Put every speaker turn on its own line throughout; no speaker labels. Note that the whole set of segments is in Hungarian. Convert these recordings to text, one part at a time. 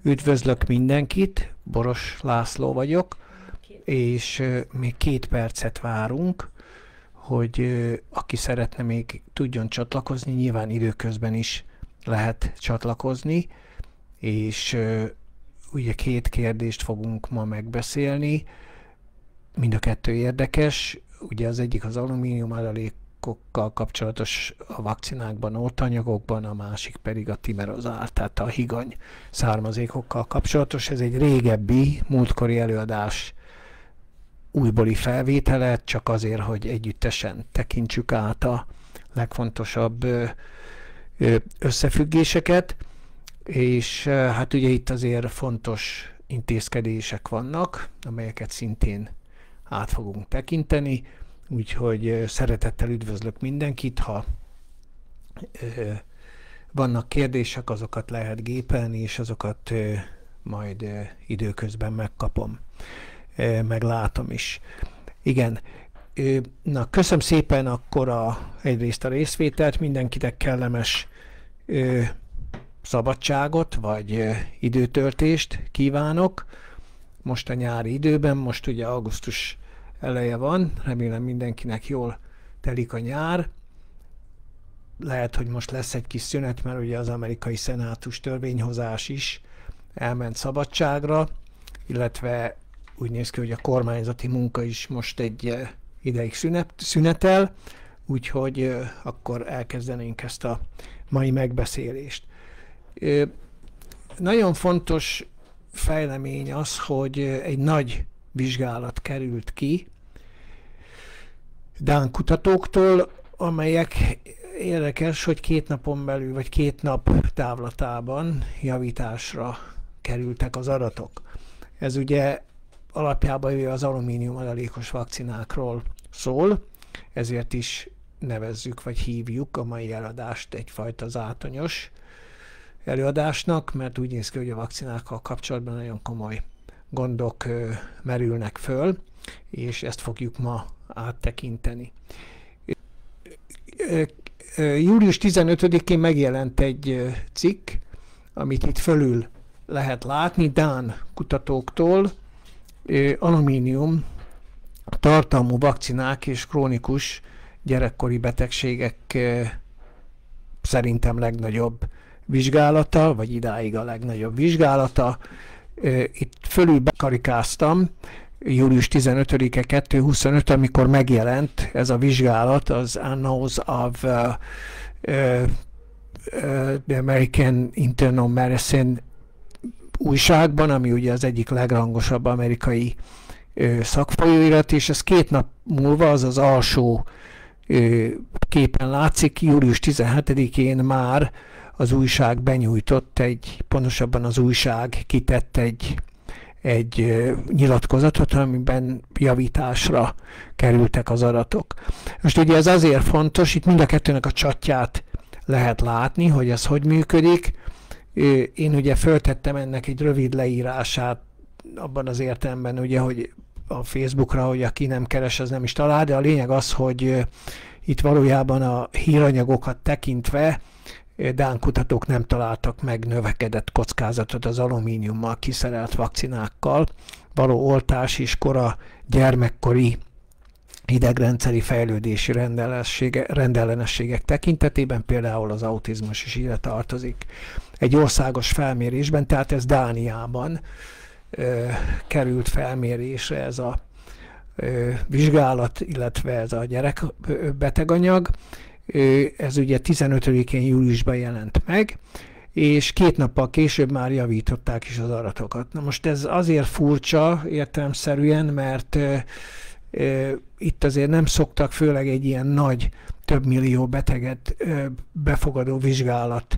Üdvözlök mindenkit, Boros László vagyok, és még 2 percet várunk, hogy aki szeretne még tudjon csatlakozni, nyilván időközben is lehet csatlakozni, és ugye 2 kérdést fogunk ma megbeszélni, mind a 2 érdekes, ugye az egyik az alumínium adalékokkal kapcsolatos a vakcinákban, oltanyagokban, a másik pedig a timerozál, tehát a higany származékokkal kapcsolatos. Ez egy régebbi, múltkori előadás újbóli felvétele, csak azért, hogy együttesen tekintsük át a legfontosabb összefüggéseket, és hát ugye itt azért fontos intézkedések vannak, amelyeket szintén át fogunk tekinteni, úgyhogy szeretettel üdvözlök mindenkit, ha vannak kérdések, azokat lehet gépelni, és azokat majd időközben megkapom, meglátom is. Igen, na köszönöm szépen akkor egyrészt a részvételt, mindenkinek kellemes szabadságot, vagy időtöltést kívánok. Most a nyári időben, most ugye augusztus eleje van, remélem mindenkinek jól telik a nyár. Lehet, hogy most lesz egy kis szünet, mert ugye az amerikai szenátus törvényhozás is elment szabadságra, illetve úgy néz ki, hogy a kormányzati munka is most egy ideig szünetel, úgyhogy akkor elkezdenénk ezt a mai megbeszélést. Nagyon fontos fejlemény az, hogy egy nagy vizsgálat került ki dán kutatóktól, amelyek érdekes, hogy 2 napon belül, vagy 2 nap távlatában javításra kerültek az adatok. Ez ugye alapjában az alumínium adalékos vakcinákról szól, ezért is nevezzük, vagy hívjuk a mai előadást egyfajta zátonyos előadásnak, mert úgy néz ki, hogy a vakcinákkal kapcsolatban nagyon komoly gondok merülnek föl, és ezt fogjuk ma áttekinteni. Július 15-én megjelent egy cikk, amit itt fölül lehet látni, dán kutatóktól, alumínium tartalmú vakcinák és krónikus gyerekkori betegségek szerintem legnagyobb vizsgálata, vagy idáig a legnagyobb vizsgálata. Itt fölül bekarikáztam, július 15-e 2:25, amikor megjelent ez a vizsgálat az Annals of the American Internal Medicine újságban, ami ugye az egyik legrangosabb amerikai szakfolyóirat, és ez 2 nap múlva, az alsó képen látszik, július 17-én már az újság benyújtott pontosabban az újság kitett egy nyilatkozatot, amiben javításra kerültek az adatok. Most ugye ez azért fontos, itt mind a 2-nek a chatját lehet látni, hogy ez hogy működik. Én ugye föltettem ennek egy rövid leírását abban az értelemben, ugye, hogy a Facebookra, hogy aki nem keres, az nem is talál, de a lényeg az, hogy itt valójában a híranyagokat tekintve dán kutatók nem találtak meg növekedett kockázatot az alumíniummal kiszerelt vakcinákkal való oltás és kora gyermekkori idegrendszeri fejlődési rendellenességek tekintetében, például az autizmus is ide tartozik. Egy országos felmérésben, tehát ez Dániában került felmérésre ez a vizsgálat, illetve ez a gyerekbeteganyag. Ez ugye 15-én júliusban jelent meg, és 2 nappal később már javították is az adatokat. Na most ez azért furcsa értelemszerűen, mert itt azért nem szoktak főleg egy ilyen nagy, több millió beteget befogadó vizsgálat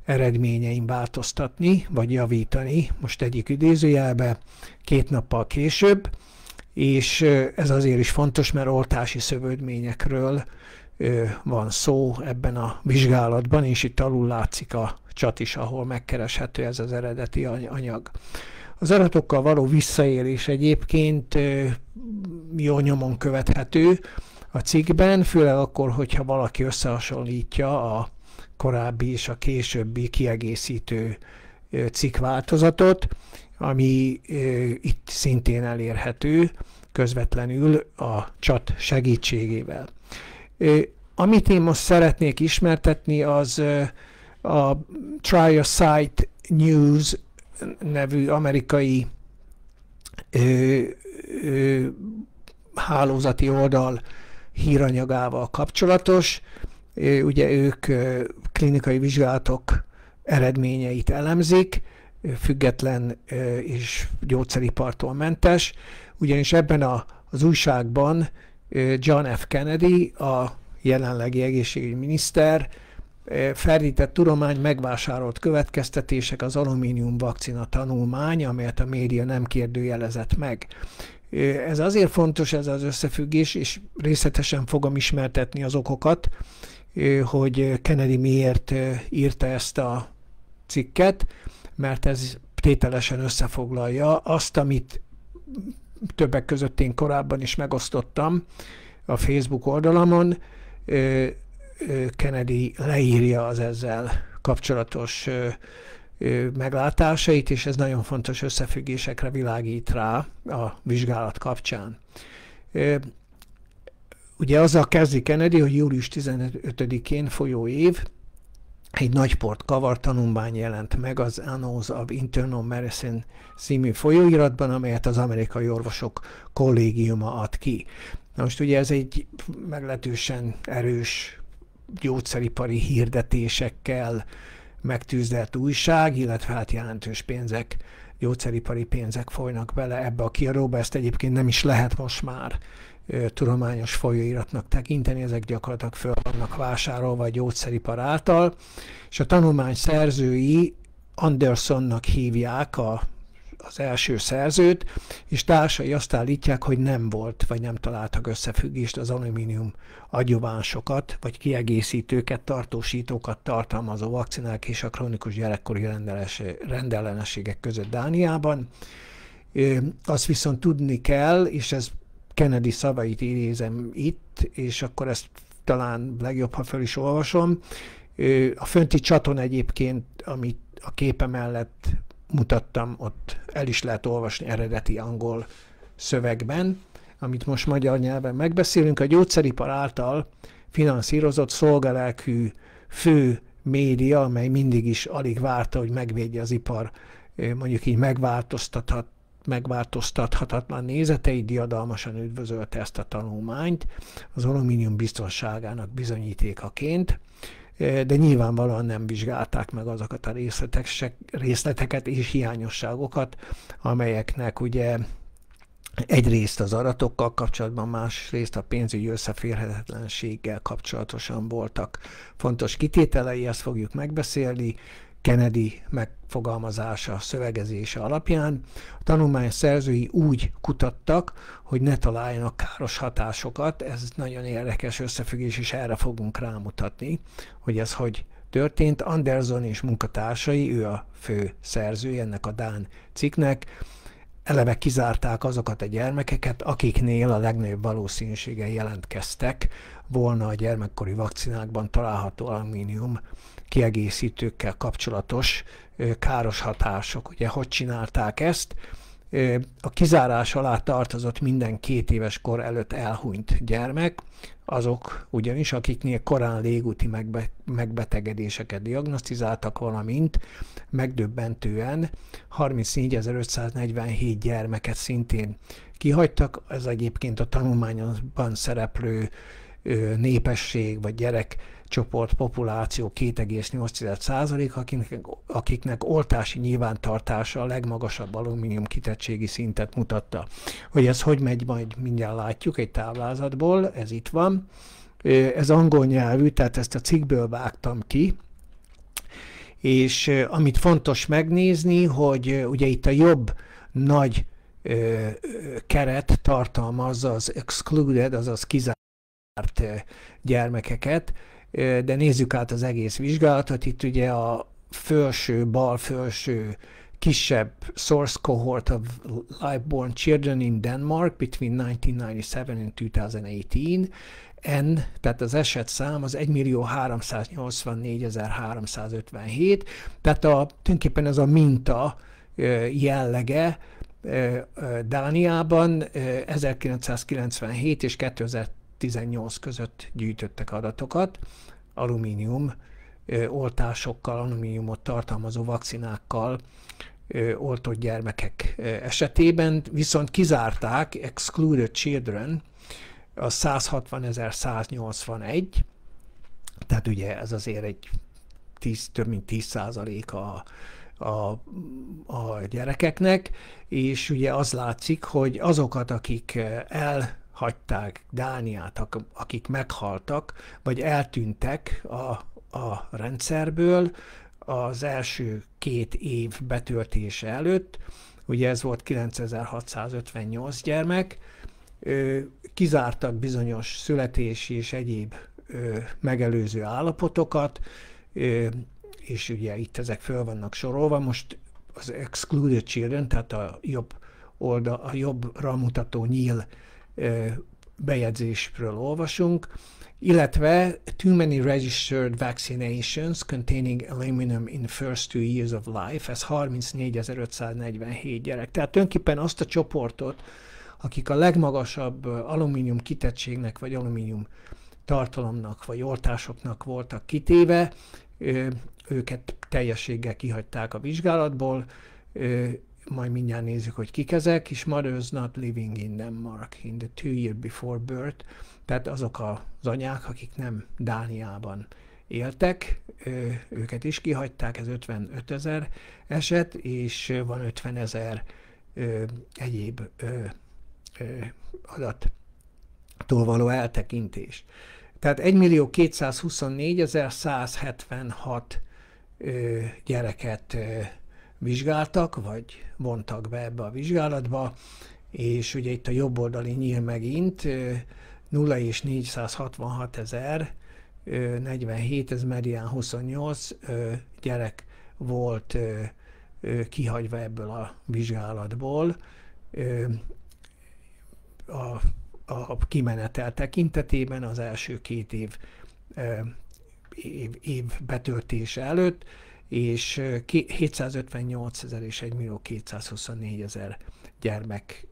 eredményein változtatni, vagy javítani, most egyik idézőjelbe, 2 nappal később, és ez azért is fontos, mert oltási szövődményekről van szó ebben a vizsgálatban, és itt alul látszik a chat is, ahol megkereshető ez az eredeti anyag. Az adatokkal való visszaélés egyébként jó nyomon követhető a cikkben, főleg akkor, hogyha valaki összehasonlítja a korábbi és a későbbi kiegészítő cikkváltozatot, ami itt szintén elérhető közvetlenül a chat segítségével. Amit én most szeretnék ismertetni, az a Try a Site News nevű amerikai hálózati oldal híranyagával kapcsolatos. Ugye ők klinikai vizsgálatok eredményeit elemzik, független és gyógyszeripartól mentes, ugyanis ebben az újságban John F. Kennedy, a jelenlegi egészségügyminiszter, ferdített tudomány, megvásárolt következtetések, az alumínium vakcina tanulmány, amelyet a média nem kérdőjelezett meg. Ez azért fontos, ez az összefüggés, és részletesen fogom ismertetni az okokat, hogy Kennedy miért írta ezt a cikket, mert ez tételesen összefoglalja azt, amit többek között én korábban is megosztottam a Facebook oldalamon. Kennedy leírja az ezzel kapcsolatos meglátásait, és ez nagyon fontos összefüggésekre világít rá a vizsgálat kapcsán. Ugye azzal kezdi Kennedy, hogy július 15-én folyó év egy nagy port kavar tanulmány jelent meg az Annals of Internal Medicine című folyóiratban, amelyet az amerikai orvosok kollégiuma ad ki. Na most ugye ez egy meglehetősen erős gyógyszeripari hirdetésekkel megtűzdelt újság, illetve hát jelentős pénzek, gyógyszeripari pénzek folynak bele ebbe a kiadóba. Ezt egyébként nem is lehet most már tudományos folyóiratnak tekinteni, ezek gyakorlatilag föl vannak vásárolva a gyógyszeripar által, és a tanulmány szerzői Andersonnak hívják az első szerzőt, és társai azt állítják, hogy nem volt, vagy nem találtak összefüggést az alumínium adjuvánsokat, vagy kiegészítőket, tartósítókat tartalmazó vakcinák és a krónikus gyerekkori rendellenességek között Dániában. Azt viszont tudni kell, és ez Kennedy szavait idézem itt, és akkor ezt talán legjobb, ha fel is olvasom. A fönti csaton egyébként, amit a képe mellett mutattam, ott el is lehet olvasni eredeti angol szövegben, amit most magyar nyelven megbeszélünk. A gyógyszeripar által finanszírozott szolgalelkű fő média, amely mindig is alig várta, hogy megvédje az ipar, mondjuk így megváltoztathatatlan nézeteit, diadalmasan üdvözölte ezt a tanulmányt az alumínium biztonságának bizonyítékaként, de nyilvánvalóan nem vizsgálták meg azokat a részleteket és hiányosságokat, amelyeknek ugye egyrészt az adatokkal kapcsolatban, másrészt a pénzügyi összeférhetetlenséggel kapcsolatosan voltak fontos kitételei, ezt fogjuk megbeszélni. Kennedy megfogalmazása, szövegezése alapján a tanulmány szerzői úgy kutattak, hogy ne találjanak káros hatásokat. Ez nagyon érdekes összefüggés, és erre fogunk rámutatni, hogy ez hogy történt. Anderson és munkatársai, ő a fő szerzője ennek a dán cikknek, eleve kizárták azokat a gyermekeket, akiknél a legnagyobb valószínűséggel jelentkeztek volna a gyermekkori vakcinákban található alumínium kiegészítőkkel kapcsolatos káros hatások. Ugye hogy csinálták ezt? A kizárás alá tartozott minden 2 éves kor előtt elhunyt gyermek, azok ugyanis, akiknél korán légúti megbetegedéseket diagnosztizáltak, valamint megdöbbentően 34.547 gyermeket szintén kihagytak. Ez egyébként a tanulmányban szereplő népesség vagy gyerekcsoport populáció 2,8%, akiknek oltási nyilvántartása a legmagasabb alumínium kitettségi szintet mutatta. Hogy ez hogy megy, majd mindjárt látjuk egy táblázatból, ez itt van. Ez angol nyelvű, tehát ezt a cikkből vágtam ki, és amit fontos megnézni, hogy ugye itt a jobb nagy keret tartalmazza az excluded, azaz kizárt gyermekeket, de nézzük át az egész vizsgálatot. Itt ugye a bal felső kisebb source cohort of live-born children in Denmark between 1997 and 2018. N, tehát az esetszám az 1.384.357, tehát tulajdonképpen ez a minta jellege Dániában 1997 és 2018 között gyűjtöttek adatokat alumínium oltásokkal, alumíniumot tartalmazó vakcinákkal oltott gyermekek esetében, viszont kizárták, excluded children, a 160.181, tehát ugye ez azért egy több mint 10% a gyerekeknek, és ugye az látszik, hogy azokat, akik elhagyták Dániát, akik meghaltak, vagy eltűntek a rendszerből az első 2 év betöltése előtt, ugye ez volt 9658 gyermek, kizártak bizonyos születési és egyéb megelőző állapotokat, és ugye itt ezek föl vannak sorolva. Most az excluded children, tehát a jobbra mutató nyíl bejegyzésről olvasunk, illetve too many registered vaccinations containing aluminum in the first 2 years of life, ez 34.547 gyerek. Tehát tulajdonképpen azt a csoportot, akik a legmagasabb alumínium kitettségnek, vagy alumínium tartalomnak, vagy oltásoknak voltak kitéve, őket teljességgel kihagyták a vizsgálatból, majd mindjárt nézzük, hogy kik ezek, és mothers not living in Denmark in the 2 years before birth, tehát azok az anyák, akik nem Dániában éltek, őket is kihagyták, ez 55 000 eset, és van 50 000 egyéb adattól való eltekintés. Tehát 1.224.176 gyereket vizsgáltak, vagy vontak be ebbe a vizsgálatba, és ugye itt a jobb oldali nyíl megint 0 és 466.047, ez medián 28 gyerek volt kihagyva ebből a vizsgálatból a kimenetel tekintetében az első 2 év betöltése előtt, és 758.000 és 1.224.000 gyermek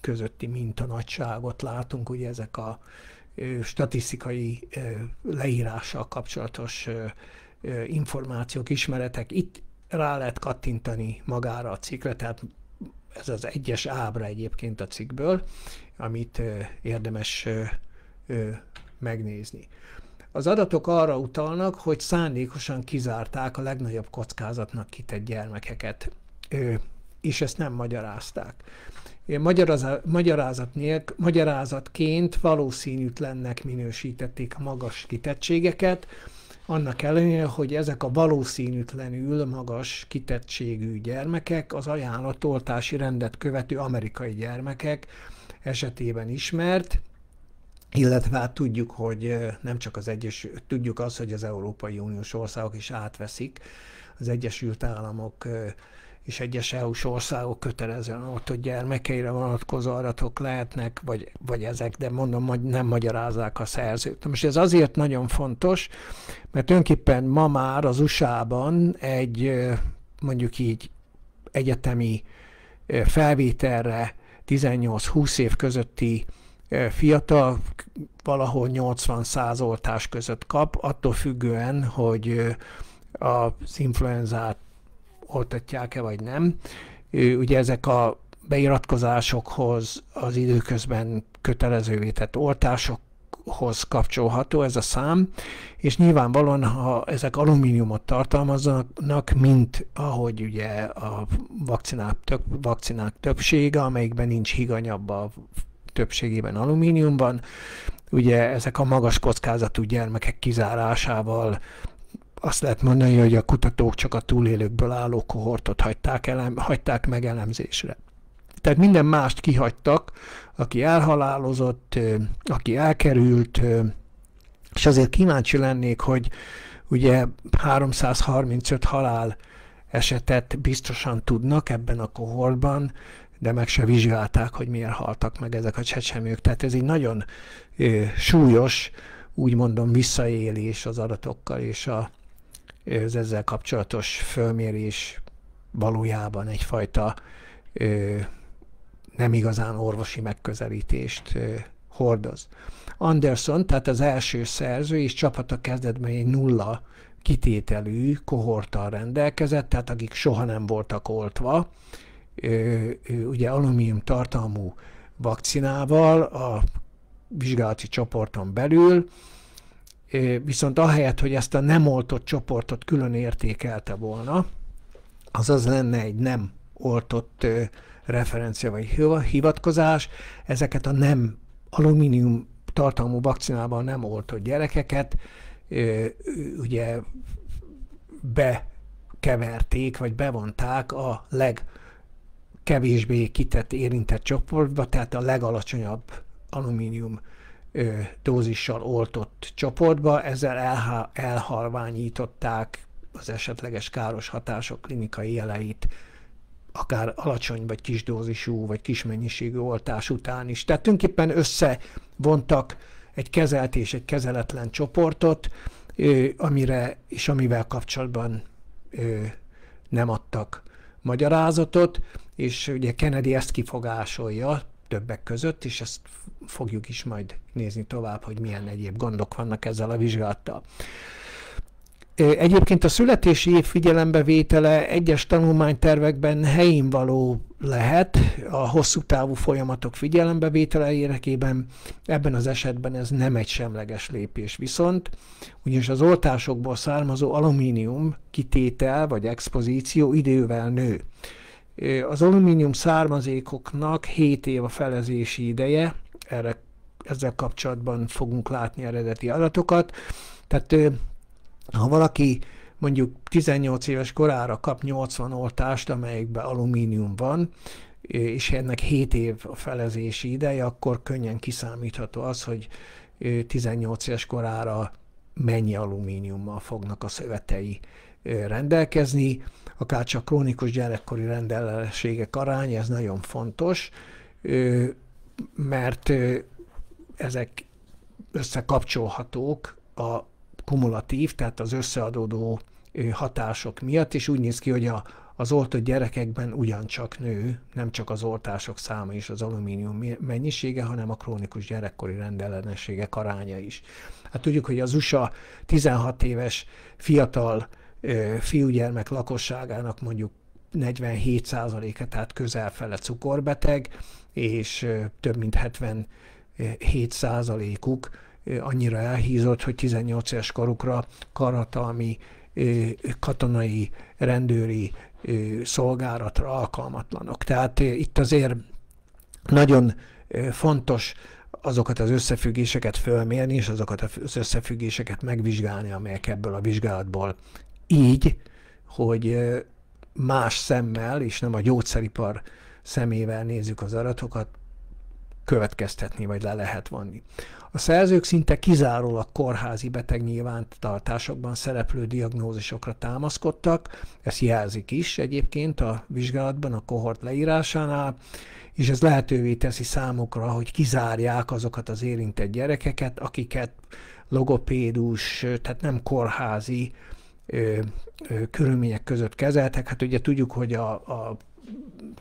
közötti mintanagyságot látunk. Ugye ezek a statisztikai leírással kapcsolatos információk, ismeretek. Itt rá lehet kattintani magára a cikkre, tehát ez az egyes ábra egyébként a cikkből, amit érdemes megnézni. Az adatok arra utalnak, hogy szándékosan kizárták a legnagyobb kockázatnak kitett gyermekeket, és ezt nem magyarázták. Magyarázatként valószínűtlennek minősítették a magas kitettségeket, annak ellenére, hogy ezek a valószínűtlenül magas kitettségű gyermekek az ajánlott oltási rendet követő amerikai gyermekek esetében ismert, illetve hát tudjuk, hogy nem csak tudjuk azt, hogy az Európai Uniós országok is átveszik, az Egyesült Államok és egyes EU-s országok kötelezően oltott gyermekeire vonatkozó adatok lehetnek, vagy ezek, de mondom, hogy nem magyarázzák a szerzőt. Most ez azért nagyon fontos, mert tulajdonképpen ma már az USA-ban egy mondjuk így egyetemi felvételre 18-20 év közötti fiatal valahol 80-100 oltás között kap, attól függően, hogy az influenzát oltatják-e vagy nem. Ugye ezek a beiratkozásokhoz, az időközben kötelezővé tett oltásokhoz kapcsolható ez a szám, és nyilvánvalóan, ha ezek alumíniumot tartalmaznak, mint ahogy ugye a vakcinák többsége, amelyikben nincs higanyab, a többségében alumíniumban, ugye ezek a magas kockázatú gyermekek kizárásával azt lehet mondani, hogy a kutatók csak a túlélőkből álló kohortot hagyták meg elemzésre. Tehát minden mást kihagytak, aki elhalálozott, aki elkerült, és azért kíváncsi lennék, hogy ugye 335 halál esetet biztosan tudnak ebben a kohortban, de meg se vizsgálták, hogy miért haltak meg ezek a csecsemők. Tehát ez egy nagyon súlyos, úgy mondom, visszaélés az adatokkal, és az ezzel kapcsolatos fölmérés valójában egyfajta nem igazán orvosi megközelítést hordoz. Anderson, tehát az első szerző és csapata kezdetben egy 0 kitételű kohorttal rendelkezett, tehát akik soha nem voltak oltva, ugye alumínium tartalmú vakcinával a vizsgálati csoporton belül, viszont ahelyett, hogy ezt a nem oltott csoportot külön értékelte volna, azaz lenne egy nem oltott referencia vagy hivatkozás, ezeket a nem alumínium tartalmú vakcinával nem oltott gyerekeket ugye bekeverték, vagy bevonták a legkevésbé kitett érintett csoportba, tehát a legalacsonyabb alumínium dózissal oltott csoportba, ezzel elhalványították az esetleges káros hatások klinikai jeleit, akár alacsony vagy kis dózisú, vagy kis mennyiségű oltás után is. Tehát tulajdonképpen összevontak egy kezelt és egy kezeletlen csoportot, amivel kapcsolatban nem adtak magyarázatot, és ugye Kennedy ezt kifogásolja többek között, és ezt fogjuk is majd nézni tovább, hogy milyen egyéb gondok vannak ezzel a vizsgálattal. Egyébként a születési év figyelembevétele egyes tanulmánytervekben helyénvaló lehet a hosszú távú folyamatok figyelembevétele érdekében, ebben az esetben ez nem egy semleges lépés viszont, ugyanis az oltásokból származó alumínium kitétel vagy expozíció idővel nő. Az alumínium származékoknak 7 év a felezési ideje, ezzel kapcsolatban fogunk látni eredeti adatokat, tehát ha valaki mondjuk 18 éves korára kap 80 oltást, amelyikben alumínium van, és ennek 7 év a felezési ideje, akkor könnyen kiszámítható az, hogy 18 éves korára mennyi alumíniummal fognak a szövetei rendelkezni, akár csak krónikus gyerekkori rendellenességek aránya, ez nagyon fontos, mert ezek összekapcsolhatók a kumulatív, tehát az összeadódó hatások miatt, és úgy néz ki, hogy az oltott gyerekekben ugyancsak nő, nem csak az oltások száma és az alumínium mennyisége, hanem a krónikus gyerekkori rendellenességek aránya is. Hát tudjuk, hogy az USA 16 éves fiatal fiúgyermek lakosságának mondjuk 47%-a, tehát közel fele cukorbeteg, és több mint 77%-uk annyira elhízott, hogy 18 éves korukra karhatalmi, katonai, rendőri szolgálatra alkalmatlanok. Tehát itt azért nagyon fontos azokat az összefüggéseket fölmérni, és azokat az összefüggéseket megvizsgálni, amelyek ebből a vizsgálatból így, hogy más szemmel, és nem a gyógyszeripar szemével nézzük az adatokat, következtetni, vagy le lehet vonni. A szerzők szinte kizárólag kórházi betegnyilvántartásokban szereplő diagnózisokra támaszkodtak, ezt jelzik is egyébként a vizsgálatban, a kohort leírásánál, és ez lehetővé teszi számukra, hogy kizárják azokat az érintett gyerekeket, akiket logopédus, tehát nem kórházi körülmények között kezeltek. Hát ugye tudjuk, hogy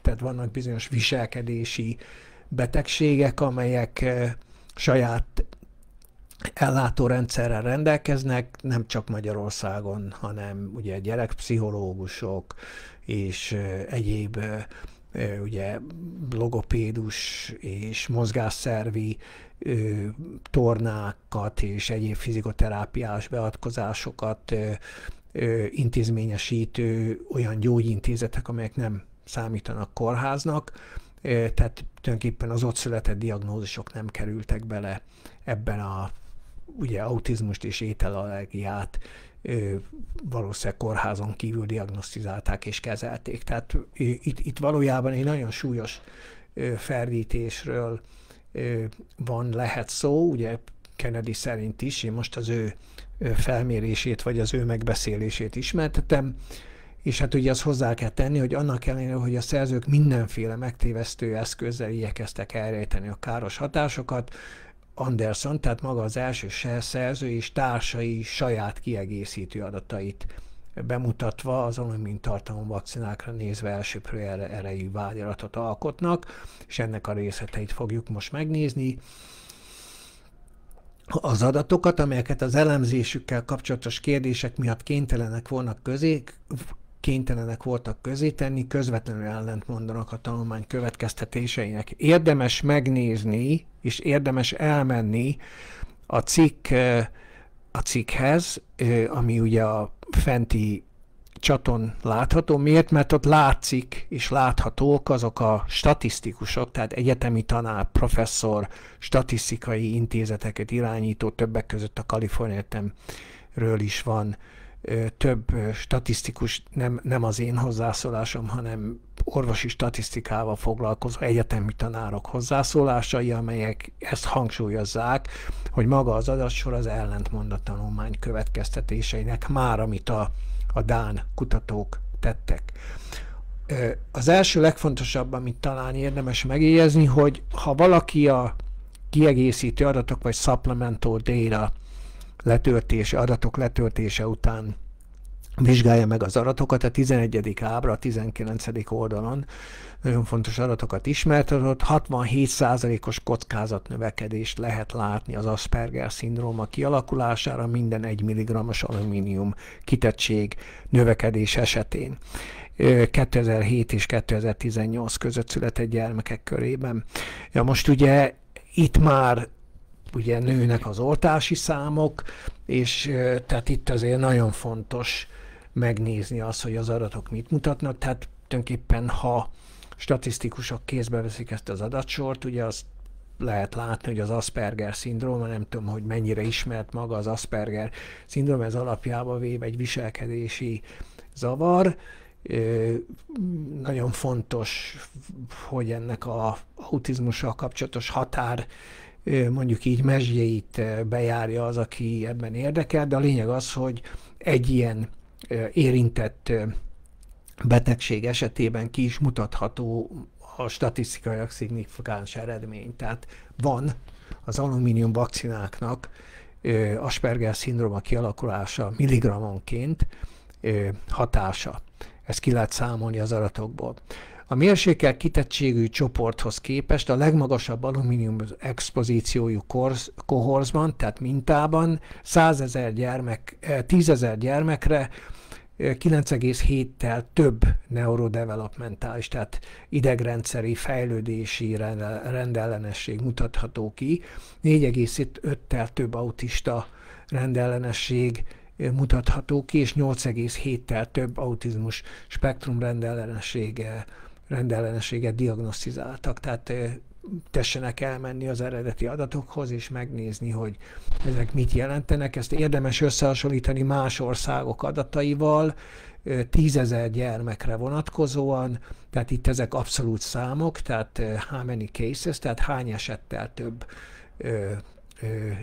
tehát vannak bizonyos viselkedési betegségek, amelyek saját ellátórendszerrel rendelkeznek, nem csak Magyarországon, hanem ugye gyerekpszichológusok és egyéb ugye logopédus és mozgásszervi tornákat és egyéb fizikoterápiás beavatkozásokat intézményesítő olyan gyógyintézetek, amelyek nem számítanak kórháznak, tehát tulajdonképpen az ott született diagnózisok nem kerültek bele ebben a ugye autizmust és ételallergiát valószínűleg kórházon kívül diagnosztizálták és kezelték. Tehát itt valójában egy nagyon súlyos ferdítésről lehet szó, ugye Kennedy szerint is, én most az ő felmérését vagy az ő megbeszélését ismertetem, És hát ugye azt hozzá kell tenni, hogy annak ellenére, hogy a szerzők mindenféle megtévesztő eszközzel igyekeztek elrejteni a káros hatásokat, Anderson, tehát maga az első szerző és társai saját kiegészítő adatait bemutatva az alumínium-tartalmú vakcinákra nézve elsöprő erejű vádyiratot alkotnak, és ennek a részleteit fogjuk most megnézni. Az adatokat, amelyeket az elemzésükkel kapcsolatos kérdések miatt kénytelenek voltak közé tenni, közvetlenül ellentmondanak a tanulmány következtetéseinek. Érdemes megnézni, és érdemes elmenni a cikkhez, ami ugye a fenti csaton látható. Miért? Mert ott látszik és láthatók azok a statisztikusok, tehát egyetemi tanár, professzor, statisztikai intézeteket irányító, többek között a Kalifornia Egyetemről is van több statisztikus, nem az én hozzászólásom, hanem orvosi statisztikával foglalkozó egyetemi tanárok hozzászólásai, amelyek ezt hangsúlyozzák, hogy maga az adatsor az ellentmond a tanulmány következtetéseinek, már amit a dán kutatók tettek. Az első legfontosabb, amit talán érdemes megjegyezni, hogy ha valaki a kiegészítő adatok vagy supplemental data adatok letöltése után vizsgálja meg az adatokat, a 11. ábra, a 19. oldalon nagyon fontos adatokat ismertetett, 67%-os kockázatnövekedést lehet látni az Asperger-szindróma kialakulására minden 1 mg-os alumínium kitettség növekedés esetén. 2007 és 2018 között született gyermekek körében. Ja, most ugye itt már ugye nőnek az oltási számok, és tehát itt azért nagyon fontos megnézni azt, hogy az adatok mit mutatnak, tehát tulajdonképpen ha statisztikusok kézbe veszik ezt az adatsort, ugye azt lehet látni, hogy az Asperger-szindróma, nem tudom, hogy mennyire ismert maga az Asperger-szindróma, ez alapjába véve egy viselkedési zavar. Nagyon fontos, hogy ennek az autizmussal kapcsolatos határ mondjuk így mezsgyeit bejárja az, aki ebben érdekel, de a lényeg az, hogy egy ilyen érintett betegség esetében ki is mutatható a statisztikailag szignifikáns eredmény. Tehát van az alumínium vakcináknak Asperger-szindróma kialakulása milligrammonként hatása. Ezt ki lehet számolni az adatokból. A mérsékelt kitettségű csoporthoz képest a legmagasabb alumínium expozíciójú kohorszban, tehát mintában 10.000 gyermekre 9,7-tel több neurodevelopmentális, tehát idegrendszeri fejlődési rendellenesség mutatható ki, 4,5-tel több autista rendellenesség mutatható ki, és 8,7-tel több autizmus spektrum rendellenességet diagnosztizáltak. Tehát tessenek elmenni az eredeti adatokhoz, és megnézni, hogy ezek mit jelentenek. Ezt érdemes összehasonlítani más országok adataival, 10.000 gyermekre vonatkozóan, tehát itt ezek abszolút számok, tehát how many cases, tehát hány esettel több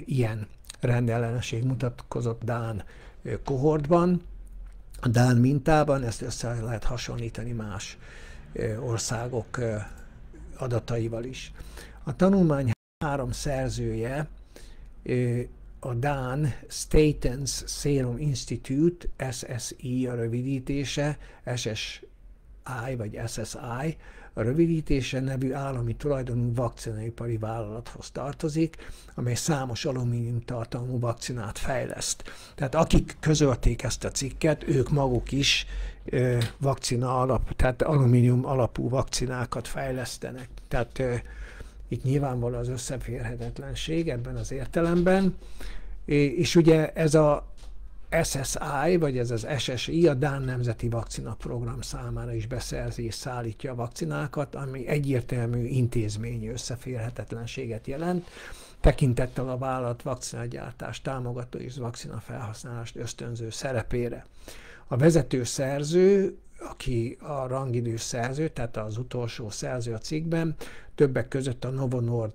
ilyen rendellenesség mutatkozott dán kohortban, a dán mintában, ezt össze lehet hasonlítani más országok adataival is. A tanulmány 3 szerzője a dán Statens Serum Institute, SSI a rövidítése, SSI vagy SSI, a rövidítése nevű állami tulajdonú vakcinaipari vállalathoz tartozik, amely számos alumínium tartalmú vakcinát fejleszt. Tehát akik közölték ezt a cikket, ők maguk is tehát alumínium alapú vakcinákat fejlesztenek. Tehát itt nyilvánvaló az összeférhetetlenség ebben az értelemben, és ugye ez a SSI, vagy ez az SSI, a Dán Nemzeti Vakcina Program számára is beszerzi és szállítja a vakcinákat, ami egyértelmű intézményi összeférhetetlenséget jelent, tekintettel a vállalat vakcinagyártást támogató és vakcina felhasználást ösztönző szerepére. A vezető szerző, aki a rangidős szerző, tehát az utolsó szerző a cikkben, többek között a Novo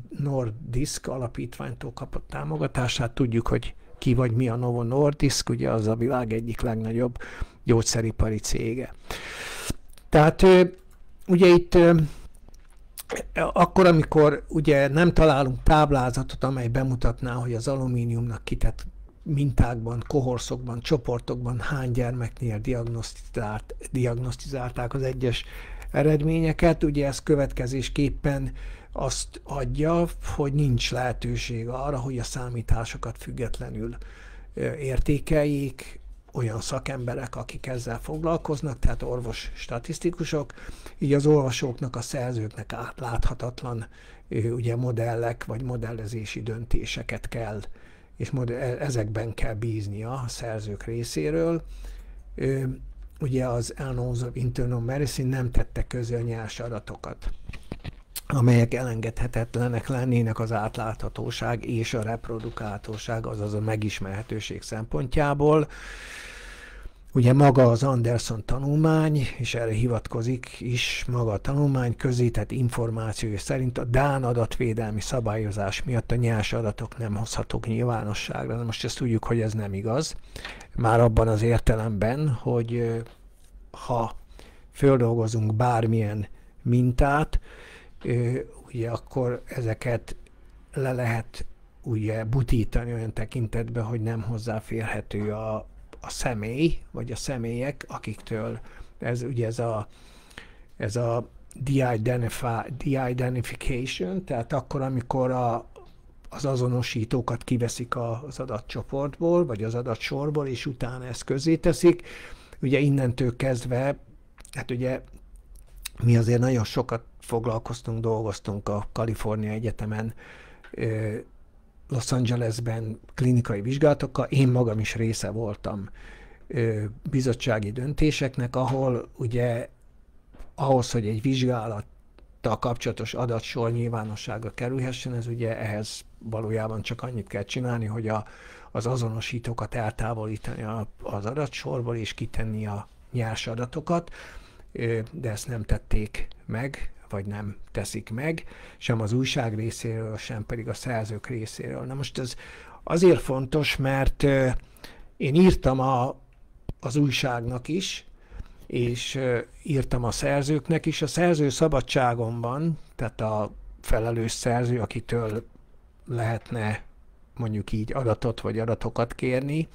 Nordisk alapítványtól kapott támogatását. Tudjuk, hogy ki vagy mi a Novo Nordisk, ugye az a világ egyik legnagyobb gyógyszeripari cége. Tehát ugye itt akkor, amikor ugye nem találunk táblázatot, amely bemutatná, hogy az alumíniumnak kitett mintákban, kohorszokban, csoportokban hány gyermeknél diagnosztizálták az egyes eredményeket, ugye ez következésképpen azt adja, hogy nincs lehetőség arra, hogy a számításokat függetlenül értékeljék olyan szakemberek, akik ezzel foglalkoznak, tehát orvos statisztikusok, így az olvasóknak, a szerzőknek átláthatatlan ugye modellek vagy modellezési döntéseket kell, és ezekben kell bíznia a szerzők részéről. Ugye az Annals of Internal Medicine nem tette közé a nyers adatokat, amelyek elengedhetetlenek lennének az átláthatóság és a reprodukálhatóság, azaz a megismerhetőség szempontjából. Ugye maga az Anderson tanulmány, és erre hivatkozik is maga a tanulmány, közzétett információja szerint a dán adatvédelmi szabályozás miatt a nyers adatok nem hozhatók nyilvánosságra. De most ezt tudjuk, hogy ez nem igaz. Már abban az értelemben, hogy ha földolgozunk bármilyen mintát, ugye akkor ezeket le lehet ugye butítani olyan tekintetben, hogy nem hozzáférhető a személy, vagy a személyek, akiktől ez a de-identification, tehát akkor, amikor az azonosítókat kiveszik az adatcsoportból, vagy az adatsorból, és utána ezt közzéteszik, ugye innentől kezdve, hát ugye mi azért nagyon sokat dolgoztunk a Kalifornia Egyetemen, Los Angelesben klinikai vizsgálatokkal, én magam is része voltam bizottsági döntéseknek, ahol ugye ahhoz, hogy egy vizsgálattal kapcsolatos adatsor nyilvánosságra kerülhessen, ez ugye ehhez valójában csak annyit kell csinálni, hogy az azonosítókat eltávolítani az adatsorból és kitenni a nyers adatokat, de ezt nem tették meg, vagy nem teszik meg, sem az újság részéről, sem pedig a szerzők részéről. Na most ez azért fontos, mert én írtam az újságnak is, és írtam a szerzőknek is. A szerző szabadságon van, tehát a felelős szerző, akitől lehetne mondjuk így adatot vagy adatokat kérni.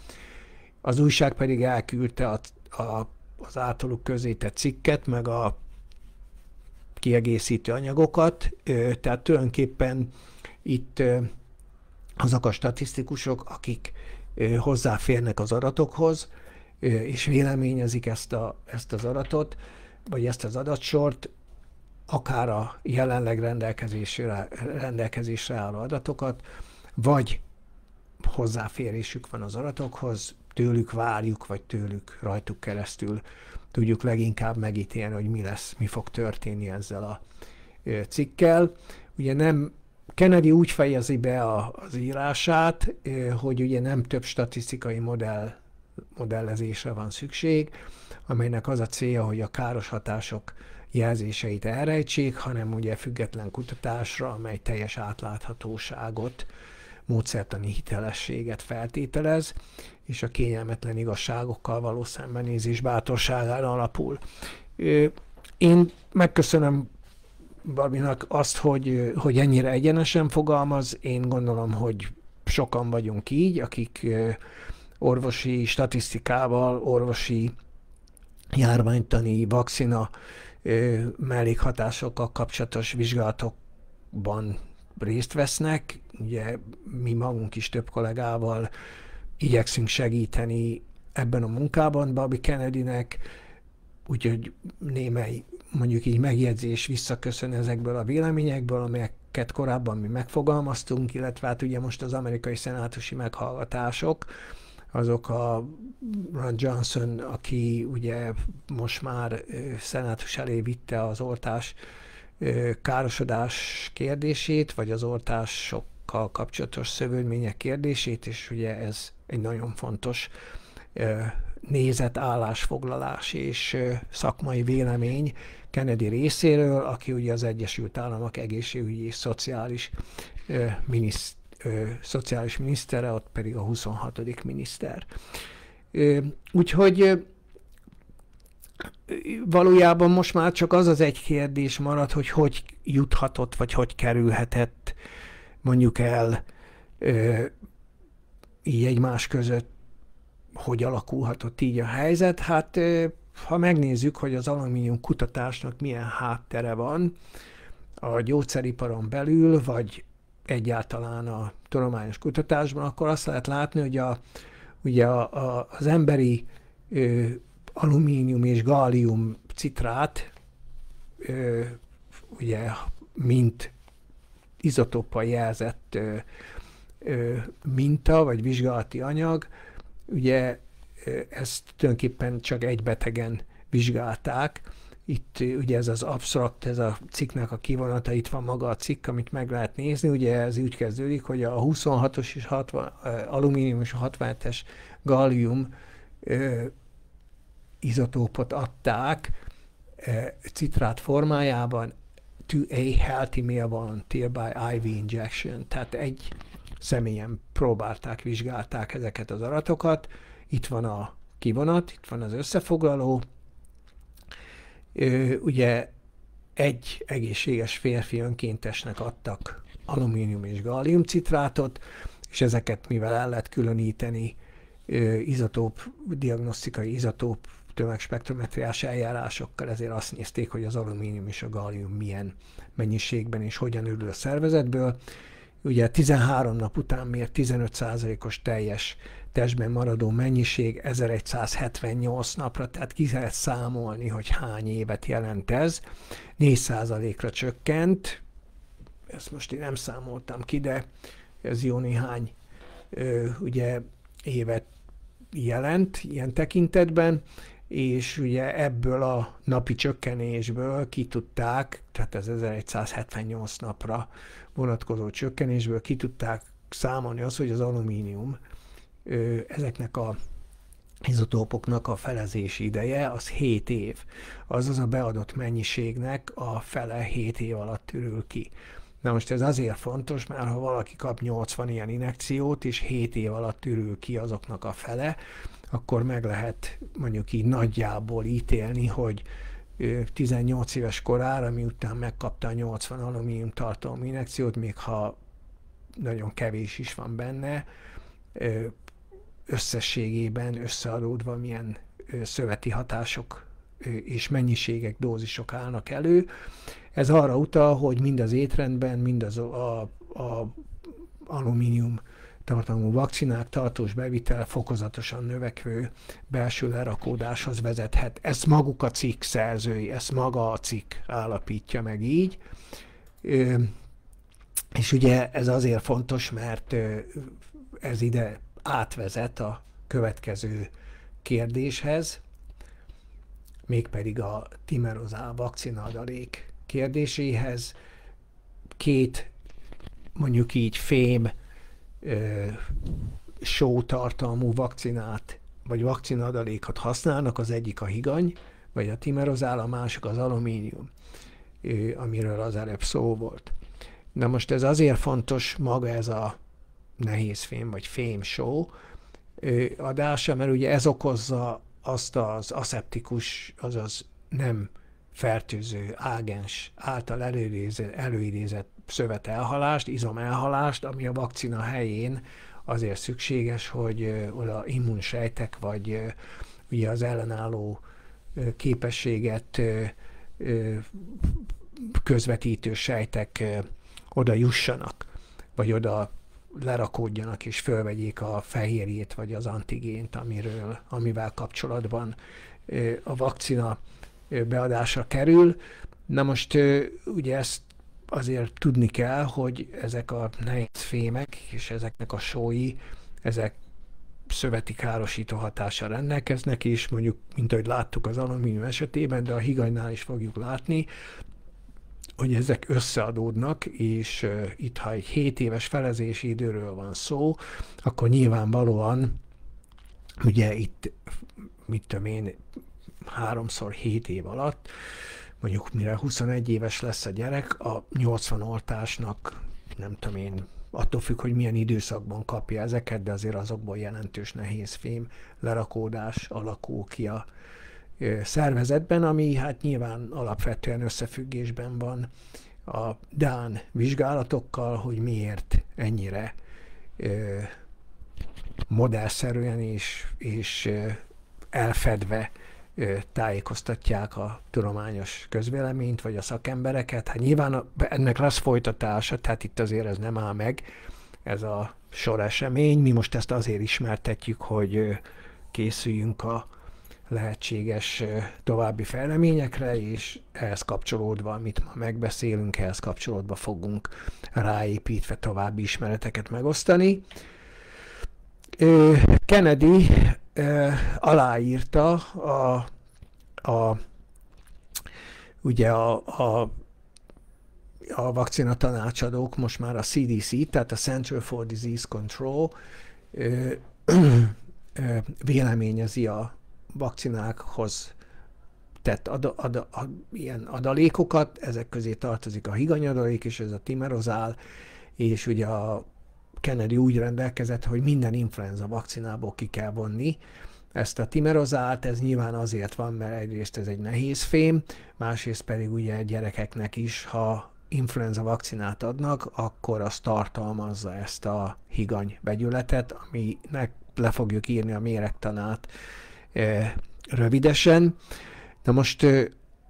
Az újság pedig elküldte az általuk közzétett cikket, meg a kiegészítő anyagokat, tehát tulajdonképpen itt azok a statisztikusok, akik hozzáférnek az adatokhoz, és véleményezik ezt az adatot, vagy ezt az adatsort, akár a jelenleg rendelkezésre álló adatokat, vagy hozzáférésük van az adatokhoz, tőlük várjuk, vagy rajtuk keresztül tudjuk leginkább megítélni, hogy mi fog történni ezzel a cikkel. Ugye Kennedy úgy fejezi be az írását, hogy ugye nem több statisztikai modellezésre van szükség, amelynek az a célja, hogy a káros hatások jelzéseit elrejtsék, hanem ugye független kutatásra, amely teljes átláthatóságot, módszertani hitelességet feltételez, és a kényelmetlen igazságokkal való szembenézés bátorságára alapul. Én megköszönöm Barbinak azt, hogy ennyire egyenesen fogalmaz. Én gondolom, hogy sokan vagyunk így, akik orvosi statisztikával, orvosi járványtani, vakcina mellékhatásokkal kapcsolatos vizsgálatokban részt vesznek. Ugye mi magunk is több kollégával igyekszünk segíteni ebben a munkában Bobby Kennedynek, úgyhogy némely mondjuk így megjegyzés visszaköszön ezekből a véleményekből, amelyeket korábban mi megfogalmaztunk, illetve hát ugye most az amerikai szenátusi meghallgatások, azok a Ron Johnson, aki ugye most már szenátus elé vitte az oltás károsodás kérdését, vagy az oltásokkal kapcsolatos szövődmények kérdését, és ugye ez egy nagyon fontos nézet, állásfoglalás és szakmai vélemény Kennedy részéről, aki ugye az Egyesült Államok egészségügyi és szociális szociális minisztere, ott pedig a 26. miniszter. Úgyhogy valójában most már csak az egy kérdés marad, hogy juthatott, vagy hogy kerülhetett mondjuk el így egymás között, hogy alakulhatott így a helyzet. Hát ha megnézzük, hogy az alumínium kutatásnak milyen háttere van a gyógyszeriparon belül, vagy egyáltalán a tudományos kutatásban, akkor azt lehet látni, hogy ugye az emberi alumínium és gallium citrát, ugye, mint izotóppal jelzett minta, vagy vizsgálati anyag, ugye ezt tulajdonképpen csak egy betegen vizsgálták. Itt ugye ez az absztrakt, ez a cikknek a kivonata, itt van maga a cikk, amit meg lehet nézni. Ugye ez úgy kezdődik, hogy a 26-os és 60, alumínium és a 67-es gallium izotópot adták citrát formájában to a healthy male volunteer by IV injection. Tehát egy személyen próbálták, vizsgálták ezeket az adatokat. Itt van a kivonat, itt van az összefoglaló. Ugye egy egészséges férfi önkéntesnek adtak alumínium és gallium citrátot, és ezeket, mivel el lehet különíteni diagnosztikai izotóp tömegspektrometriás eljárásokkal, ezért azt nézték, hogy az alumínium és a gallium milyen mennyiségben és hogyan ürül a szervezetből. Ugye 13 nap után mért 15%-os teljes testben maradó mennyiség 1178 napra, tehát ki lehet számolni, hogy hány évet jelent ez. 4%-ra csökkent, ezt most én nem számoltam ki, de ez jó néhány ugye évet jelent ilyen tekintetben, és ugye ebből a napi csökkenésből ki tudták, tehát az 1178 napra vonatkozó csökkenésből ki tudták számolni azt, hogy az alumínium ezeknek a izotópoknak a felezési ideje az 7 év. Azaz a beadott mennyiségnek a fele 7 év alatt ürül ki. Na most ez azért fontos, mert ha valaki kap 80 ilyen injekciót, és 7 év alatt ürül ki azoknak a fele, akkor meg lehet mondjuk így nagyjából ítélni, hogy 18 éves korára, miután megkapta a 80 alumínium tartalmú injekciót, még ha nagyon kevés is van benne, összességében összeadódva milyen szöveti hatások és mennyiségek, dózisok állnak elő. Ez arra utal, hogy mind az étrendben, mind az a alumínium tartalmú vakcinák tartós bevitel fokozatosan növekvő belső lerakódáshoz vezethet. Ezt maguk a cikk szerzői, ezt maga a cikk állapítja meg így. És ugye ez azért fontos, mert ez ide átvezet a következő kérdéshez, mégpedig a timerozál vakcina adalék kérdéséhez. Két, mondjuk így fém só tartalmú vakcinát, vagy vakcinaadalékot használnak, az egyik a higany, vagy a timerozál, a másik az alumínium, amiről az előbb szó volt. Na most ez azért fontos, maga ez a nehézfém vagy fémsó adása, mert ugye ez okozza azt az aszeptikus, azaz nem fertőző ágens által előidézett szövetelhalást, izomelhalást, ami a vakcina helyén azért szükséges, hogy oda immunsejtek, vagy ugye az ellenálló képességet közvetítő sejtek oda jussanak, vagy oda lerakódjanak és fölvegyék a fehérjét vagy az antigént, amivel kapcsolatban a vakcina beadásra kerül. Na most ugye ezt azért tudni kell, hogy ezek a nehéz fémek és ezeknek a sói, ezek szöveti károsító hatással rendelkeznek, és mondjuk, mint ahogy láttuk az alumínium esetében, de a higanynál is fogjuk látni, hogy ezek összeadódnak, és itt, ha egy 7 éves felezési időről van szó, akkor nyilvánvalóan, ugye itt, mit tudom én, 3-szor 7 év alatt, mondjuk mire 21 éves lesz a gyerek, a 80 oltásnak, nem tudom én, attól függ, hogy milyen időszakban kapja ezeket, de azért azokból jelentős nehézfém lerakódás alakul ki a szervezetben, ami hát nyilván alapvetően összefüggésben van a dán vizsgálatokkal, hogy miért ennyire modellszerűen és elfedve tájékoztatják a tudományos közvéleményt, vagy a szakembereket. Hát nyilván ennek lesz folytatása, tehát itt azért ez nem áll meg, ez a soresemény. Mi most ezt azért ismertetjük, hogy készüljünk a lehetséges további fejleményekre, és ehhez kapcsolódva, amit ma megbeszélünk, ehhez kapcsolódva fogunk ráépítve további ismereteket megosztani. Kennedy aláírta ugye a vakcina tanácsadók, most már a CDC, tehát a Center for Disease Control véleményezi a vakcinákhoz tett ilyen adalékokat, ezek közé tartozik a higanyadalék, és ez a timerozál, és ugye a Kennedy úgy rendelkezett, hogy minden influenza vakcinából ki kell vonni ezt a timerozált. Ez nyilván azért van, mert egyrészt ez egy nehézfém, másrészt pedig ugye gyerekeknek is, ha influenza vakcinát adnak, akkor az tartalmazza ezt a higany vegyületet, aminek le fogjuk írni a méregtanát rövidesen. Na most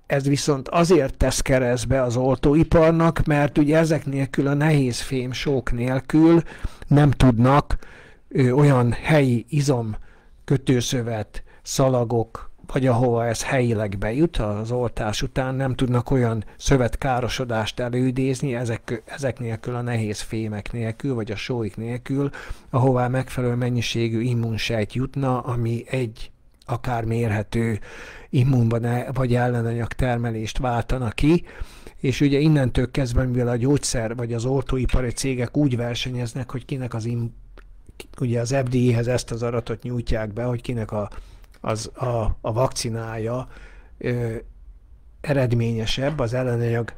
ez viszont azért tesz keresztbe az oltóiparnak, mert ugye ezek nélkül, a nehézfém sók nélkül nem tudnak olyan helyi izomkötőszövet, szalagok, vagy ahova ez helyileg bejut az oltás után, nem tudnak olyan szövetkárosodást előidézni ezek nélkül, a nehézfémek nélkül, vagy a sóik nélkül, ahová megfelelő mennyiségű immunsejt jutna, ami egy akár mérhető immunban vagy ellenanyag termelést váltana ki, és ugye innentől kezdve, mivel a gyógyszer vagy az oltóipari cégek úgy versenyeznek, hogy kinek ugye az FDA-hez ezt az adatot nyújtják be, hogy kinek a vakcinája eredményesebb az ellenanyag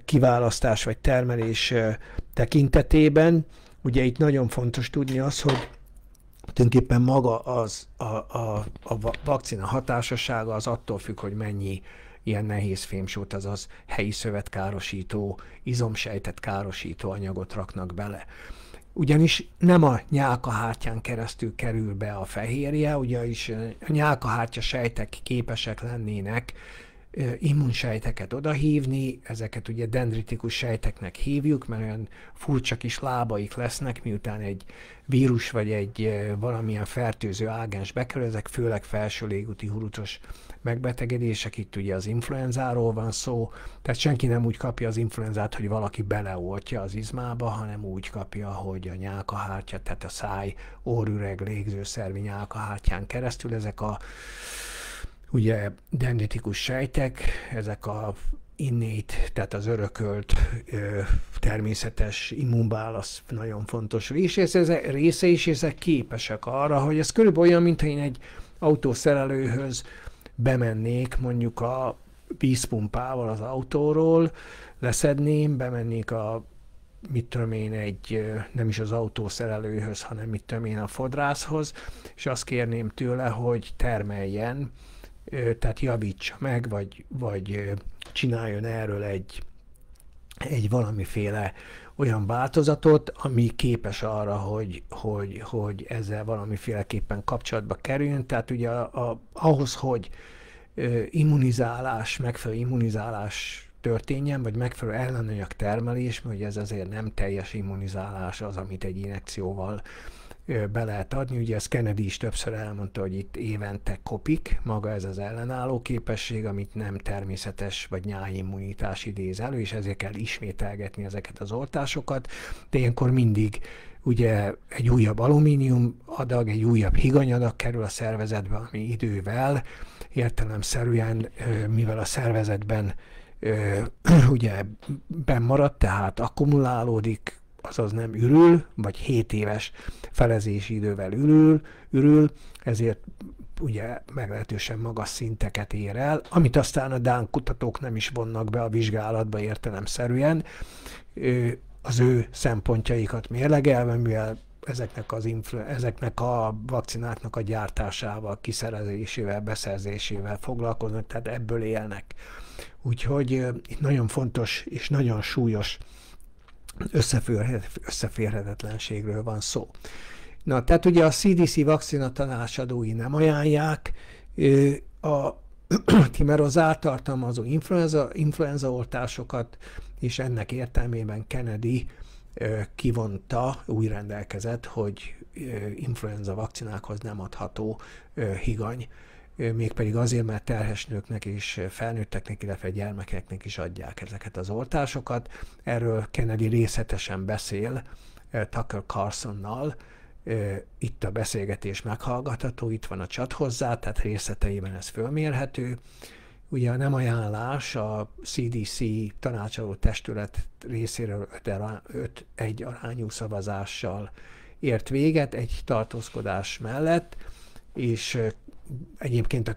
kiválasztás vagy termelés tekintetében. Ugye itt nagyon fontos tudni az, hogy tulajdonképpen maga a vakcina hatásossága az attól függ, hogy mennyi ilyen nehéz fémsót, azaz helyi szövetkárosító, izomsejtet károsító anyagot raknak bele. Ugyanis nem a nyálkahártyán keresztül kerül be a fehérje, ugyanis a nyálkahártya sejtek képesek lennének immunsejteket odahívni, ezeket ugye dendritikus sejteknek hívjuk, mert olyan furcsa kis lábaik lesznek, miután egy vírus vagy egy valamilyen fertőző ágens bekerül, ezek főleg felső légúti hurutos megbetegedések, itt ugye az influenzáról van szó, tehát senki nem úgy kapja az influenzát, hogy valaki beleoltja az izmába, hanem úgy kapja, hogy a nyálkahártya, tehát a száj, orrüreg, légzőszervi nyálkahártyán keresztül ezek a ugye dendritikus sejtek, ezek a innate, tehát az örökölt természetes immunválasz nagyon fontos része is, ezek képesek arra, hogy ez körülbelül olyan, mintha én egy autószerelőhöz bemennék mondjuk a vízpumpával az autóról, leszedném, bemennék mit tudom én, nem is az autószerelőhöz, hanem mit tudom én, a fodrászhoz, és azt kérném tőle, hogy termeljen, tehát javítsa meg, vagy csináljon erről egy valamiféle olyan változatot, ami képes arra, hogy ezzel valamiféleképpen kapcsolatba kerüljön. Tehát ugye ahhoz, hogy megfelelő immunizálás történjen, vagy megfelelő ellenanyag termelés, mert ez azért nem teljes immunizálás az, amit egy injekcióval be lehet adni. Ugye ez Kennedy is többször elmondta, hogy itt évente kopik maga ez az ellenálló képesség, amit nem természetes vagy nyájimmunitás idéz elő, és ezért kell ismételgetni ezeket az oltásokat, de ilyenkor mindig ugye egy újabb alumínium adag, egy újabb higanyadag kerül a szervezetbe, ami idővel értelemszerűen, mivel a szervezetben ugye bennmaradt, tehát akkumulálódik, azaz nem ürül, vagy 7 éves felezési idővel ürül, ezért ugye meglehetősen magas szinteket ér el, amit aztán a dán kutatók nem is vonnak be a vizsgálatba értelemszerűen. az ő szempontjaikat mérlegelve, mivel ezeknek a vakcináknak a gyártásával, kiszerezésével, beszerzésével foglalkoznak, tehát ebből élnek. Úgyhogy itt nagyon fontos és nagyon súlyos összeférhetetlenségről van szó. Na, tehát ugye a CDC vakcina tanácsadói nem ajánlják a timerozát tartalmazó influenza oltásokat, és ennek értelmében Kennedy kivonta, úgy rendelkezett, hogy influenza vakcinákhoz nem adható higany, mégpedig azért, mert terhes nőknek és felnőtteknek, illetve gyermekeknek is adják ezeket az oltásokat. Erről Kennedy részletesen beszél Tucker Carlsonnal, itt a beszélgetés meghallgatható, itt van a chat hozzá, tehát részleteiben ez fölmérhető. Ugye a nem ajánlás a CDC tanácsadó testület részéről 5-1 arányú szavazással ért véget, egy tartózkodás mellett, és egyébként a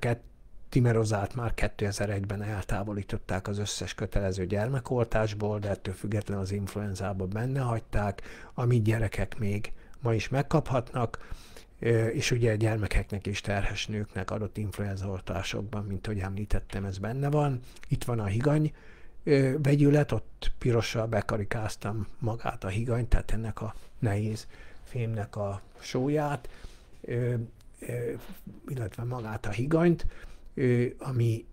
timerozát már 2001-ben eltávolították az összes kötelező gyermekoltásból, de ettől függetlenül az influenzában benne hagyták, amit gyerekek még ma is megkaphatnak, és ugye gyermekeknek és terhes nőknek adott influenzaoltásokban, mint ahogy említettem, ez benne van. Itt van a higany vegyület, ott pirossal bekarikáztam magát a higany, tehát ennek a nehéz fémnek a sóját, illetve magát a higanyt, ami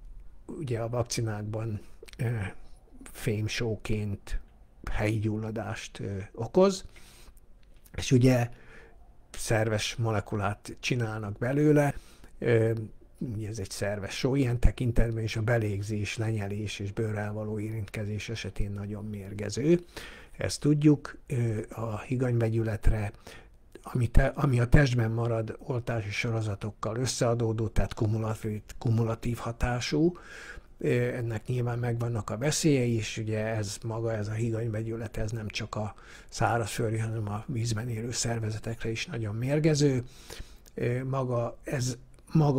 ugye a vakcinákban fémsóként helyi gyulladást okoz, és ugye szerves molekulát csinálnak belőle, ugye ez egy szerves só, ilyen tekintetben is a belégzés, lenyelés és bőrrel való érintkezés esetén nagyon mérgező. Ezt tudjuk, a higanyvegyületre, ami a testben marad oltási sorozatokkal összeadódó, tehát kumulatív hatású, ennek nyilván megvannak a veszélyei, és ugye ez a higanyvegyület, ez nem csak a szárazföldi, hanem a vízben élő szervezetekre is nagyon mérgező. Maga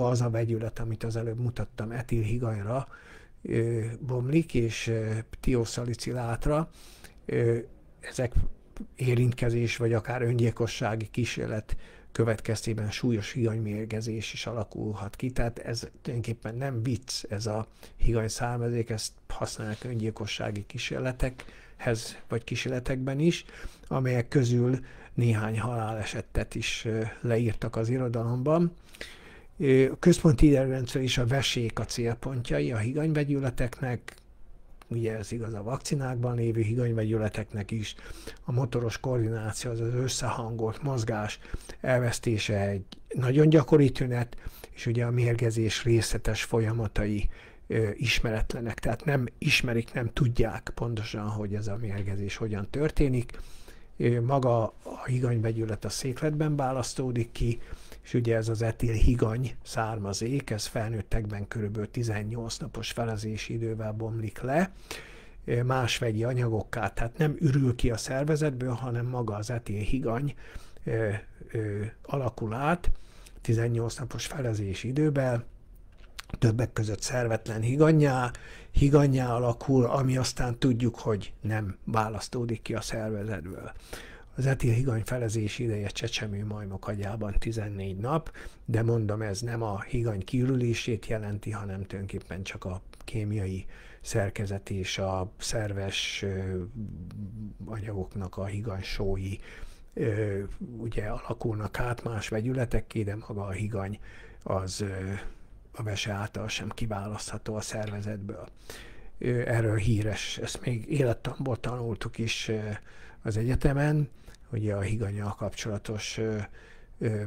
az a vegyület, amit az előbb mutattam, etilhiganyra bomlik, és tioszalicilátra. Ezek érintkezés, vagy akár öngyilkossági kísérlet következtében súlyos higanymérgezés is alakulhat ki. Tehát ez tulajdonképpen nem vicc, ez a higany származék, ezt használják öngyilkossági kísérletekhez, vagy kísérletekben is, amelyek közül néhány halálesetet is leírtak az irodalomban. A központi idegrendszer és a vesék a célpontjai a higanyvegyületeknek, ugye ez igaz a vakcinákban lévő higanyvegyületeknek is, a motoros koordináció, az összehangolt mozgás elvesztése egy nagyon gyakori tünet, és ugye a mérgezés részletes folyamatai ismeretlenek, tehát nem ismerik, nem tudják pontosan, hogy ez a mérgezés hogyan történik. Maga a higanyvegyület a székletben választódik ki, és ugye ez az etilhigany származék, ez felnőttekben kb. 18 napos felezési idővel bomlik le, más vegyi anyagokká, tehát nem ürül ki a szervezetből, hanem maga az etilhigany alakul át 18 napos felezési időben, többek között szervetlen higanyjá alakul, ami aztán tudjuk, hogy nem választódik ki a szervezetből. Az etilhigany felezési ideje csecsemő majmok agyában 14 nap, de mondom, ez nem a higany kiürülését jelenti, hanem tulajdonképpen csak a kémiai szerkezet és a szerves anyagoknak a higanysói ugye alakulnak át más vegyületekké, de maga a higany az a vese által sem kiválasztható a szervezetből. Erről híres, ezt még élettanból tanultuk is az egyetemen, ugye a higannyal kapcsolatos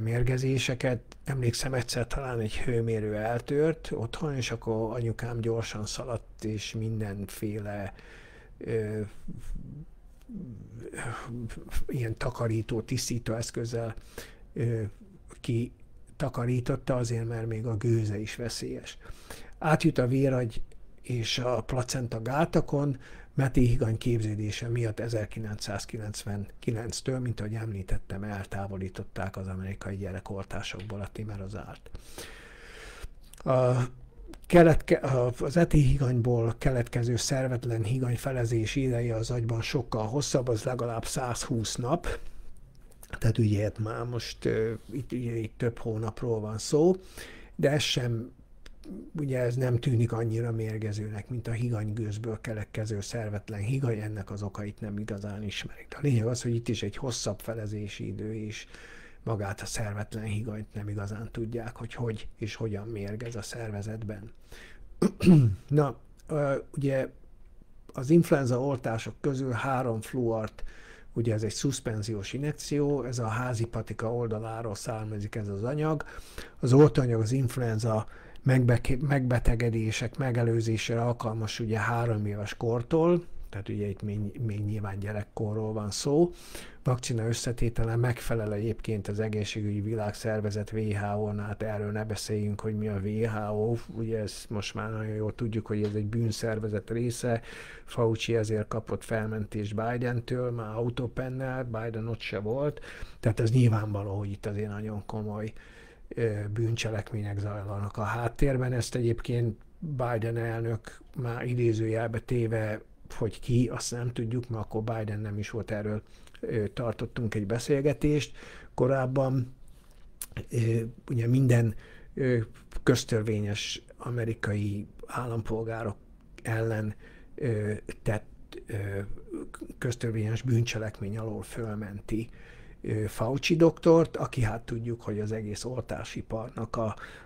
mérgezéseket. Emlékszem, egyszer talán egy hőmérő eltört otthon, és akkor anyukám gyorsan szaladt, és mindenféle ilyen takarító, tisztító eszközzel kitakarította, azért, mert még a gőze is veszélyes. Átjut a véragy és a placenta gátakon, metélhigany képződése miatt 1999-től, mint ahogy említettem, eltávolították az amerikai gyerekoltásokból a timerozált. A az etihiganyból keletkező szervetlen higanyfelezés ideje az agyban sokkal hosszabb, az legalább 120 nap. Tehát ugye már most itt több hónapról van szó, de ez nem tűnik annyira mérgezőnek, mint a higanygőzből keletkező szervetlen higany, ennek az okait nem igazán ismerik. De a lényeg az, hogy itt is egy hosszabb felezési idő, és magát a szervetlen higanyt nem igazán tudják, hogy és hogyan mérgez a szervezetben. Na, ugye az influenza oltások közül 3 fluart, ugye ez egy szuszpenziós injekció, ez a házi patika oldaláról származik ez az anyag. Az oltóanyag az influenza megbetegedések megelőzésére alkalmas ugye 3 éves kortól, tehát ugye itt még nyilván gyerekkorról van szó. Vakcina összetétele megfelel egyébként az Egészségügyi Világszervezet WHO-nál, erről ne beszéljünk, hogy mi a WHO, ugye ezt most már nagyon jól tudjuk, hogy ez egy bűnszervezet része, Fauci ezért kapott felmentést Bidentől, már autópennel, Biden ott se volt, tehát ez nyilvánvaló, hogy itt azért nagyon komoly bűncselekmények zajlanak a háttérben, ezt egyébként Biden elnök már idézőjelbe téve, hogy ki, azt nem tudjuk, mert akkor Biden nem is volt, erről tartottunk egy beszélgetést. Korábban ugye minden köztörvényes amerikai állampolgárok ellen tett köztörvényes bűncselekmény alól fölmenti Fauci doktort, aki hát tudjuk, hogy az egész oltásiparnak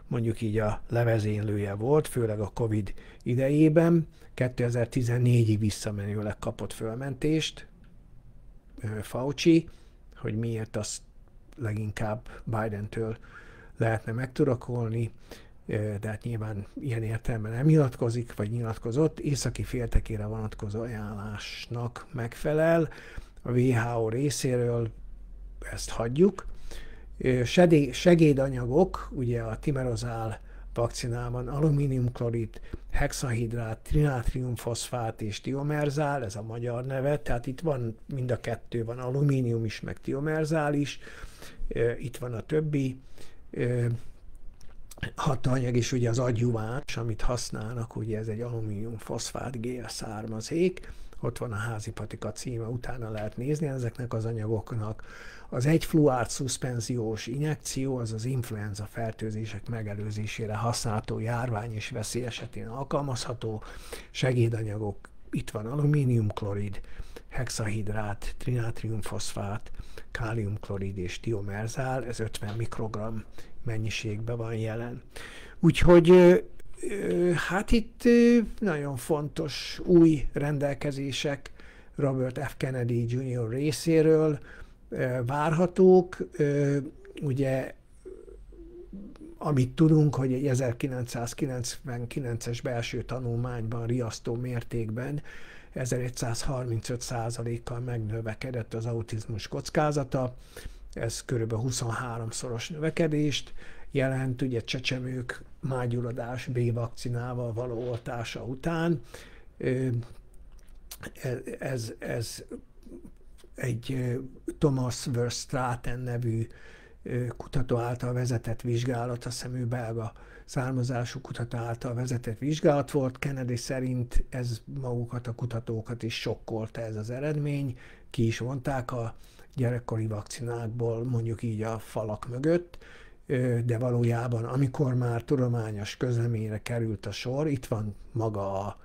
mondjuk így a levezénylője volt, főleg a Covid idejében. 2014-ig visszamenőleg kapott fölmentést Fauci, hogy miért azt leginkább Bidentől lehetne megturakolni, de hát nyilván ilyen értelemben nem nyilatkozik, vagy nyilatkozott, északi féltekére vonatkozó ajánlásnak megfelel. A WHO részéről ezt hagyjuk. Segédanyagok, ugye a timerozál vakcinában alumíniumklorid, hexahidrát, trinátriumfoszfát és tiomerzál, ez a magyar neve, tehát itt van mind a kettő, van alumínium is, meg tiomerzál is, itt van a többi hatóanyag is, ugye az adjuváns, amit használnak, ugye ez egy alumíniumfoszfát gél származék, ott van a házi patika címe, utána lehet nézni ezeknek az anyagoknak. Az 1 fluárt szuszpenziós injekció, az az influenza fertőzések megelőzésére használható járvány és veszély esetén alkalmazható. Segédanyagok, itt van alumíniumklorid, hexahidrát, trinátriumfoszfát, káliumklorid és tiomerzál, ez 50 mikrogramm mennyiségben van jelen. Úgyhogy hát itt nagyon fontos új rendelkezések Robert F. Kennedy Jr. részéről várhatók. Ugye, amit tudunk, hogy egy 1999-es belső tanulmányban riasztó mértékben 1135%-kal megnövekedett az autizmus kockázata. Ez körülbelül 23-szoros növekedést jelent, ugye csecsemők mágyulladás B-vakcinával való oltása után. Ez egy Thomas Verstraeten nevű kutató által vezetett vizsgálat, azt hiszem ő belga származású kutató által vezetett vizsgálat volt. Kennedy szerint ez magukat, a kutatókat is sokkolta ez az eredmény, ki is vonták a gyerekkori vakcinákból mondjuk így a falak mögött, de valójában amikor már tudományos közleményre került a sor, itt van maga a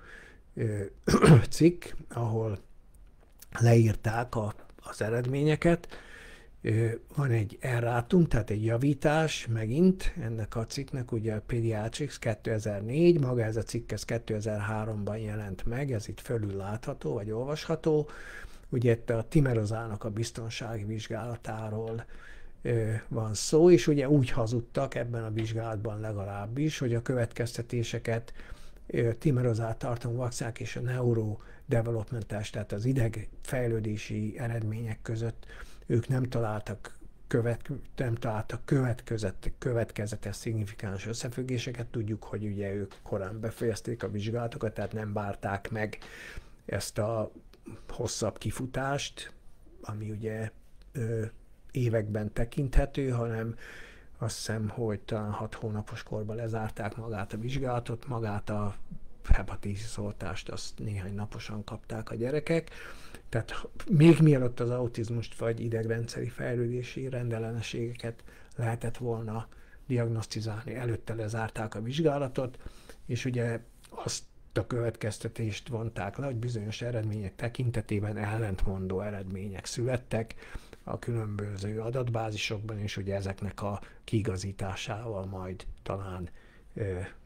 cikk, ahol leírták az eredményeket. Van egy errátum, tehát egy javítás megint ennek a cikknek, ugye a Pediatrics 2004, maga ez a cikk ez 2003-ban jelent meg, ez itt fölül látható, vagy olvasható. Ugye itt a timerozának a biztonsági vizsgálatáról van szó, és ugye úgy hazudtak ebben a vizsgálatban legalábbis, hogy a következtetéseket timerozát tartalmú vakcinák és a neurodevelopmentás, tehát az idegfejlődési eredmények között ők nem találtak következetes szignifikáns összefüggéseket. Tudjuk, hogy ugye ők korán befejezték a vizsgálatokat, tehát nem várták meg ezt a hosszabb kifutást, ami ugye években tekinthető, hanem azt hiszem, hogy talán 6 hónapos korban lezárták magát a vizsgálatot, magát a hepatitis oltást azt néhány naposan kapták a gyerekek. Tehát még mielőtt az autizmust vagy idegrendszeri fejlődési rendellenességeket lehetett volna diagnosztizálni, előtte lezárták a vizsgálatot, és ugye azt a következtetést vonták le, hogy bizonyos eredmények tekintetében ellentmondó eredmények születtek a különböző adatbázisokban, és ugye ezeknek a kiigazításával majd talán